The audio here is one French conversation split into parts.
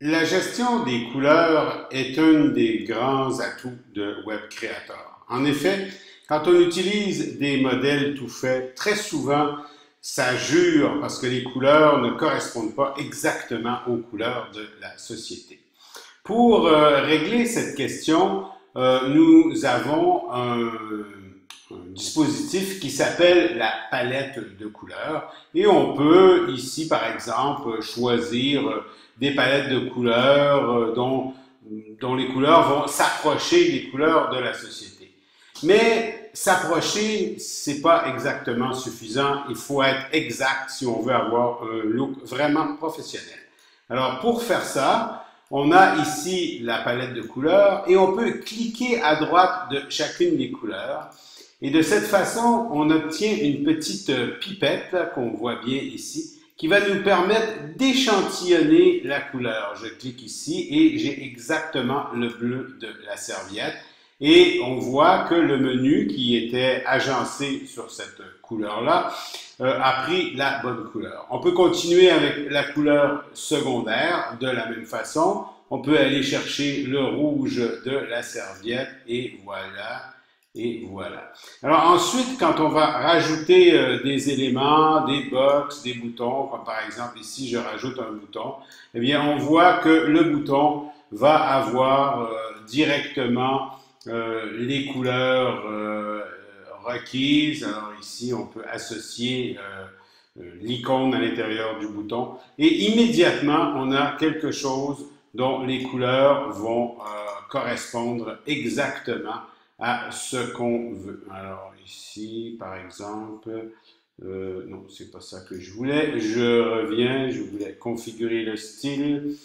La gestion des couleurs est un des grands atouts de Web Creator. En effet, quand on utilise des modèles tout faits, très souvent, ça jure parce que les couleurs ne correspondent pas exactement aux couleurs de la société. Pour régler cette question, nous avons un dispositif qui s'appelle la palette de couleurs et on peut ici, par exemple, choisir des palettes de couleurs dont les couleurs vont s'approcher des couleurs de la société. Mais s'approcher, c'est pas exactement suffisant. Il faut être exact si on veut avoir un look vraiment professionnel. Alors, pour faire ça, on a ici la palette de couleurs et on peut cliquer à droite de chacune des couleurs. Et de cette façon, on obtient une petite pipette qu'on voit bien ici qui va nous permettre d'échantillonner la couleur. Je clique ici et j'ai exactement le bleu de la serviette. Et on voit que le menu qui était agencé sur cette couleur-là a pris la bonne couleur. On peut continuer avec la couleur secondaire de la même façon. On peut aller chercher le rouge de la serviette et voilà. Et voilà. Alors ensuite, quand on va rajouter des éléments, des box, des boutons, comme par exemple ici, je rajoute un bouton, eh bien, on voit que le bouton va avoir directement les couleurs requises. Alors ici, on peut associer l'icône à l'intérieur du bouton et immédiatement, on a quelque chose dont les couleurs vont correspondre exactement à ce qu'on veut. Alors ici, par exemple, non, c'est pas ça que je voulais. Je reviens, je voulais configurer le style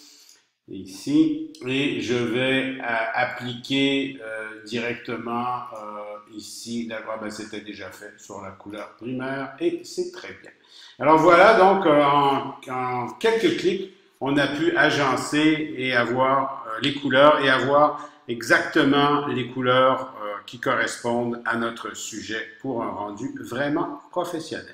ici et je vais appliquer directement ici. D'accord, ben, c'était déjà fait sur la couleur primaire et c'est très bien. Alors voilà, donc en quelques clics, on a pu agencer et avoir les couleurs et avoir exactement les couleurs qui correspondent à notre sujet pour un rendu vraiment professionnel.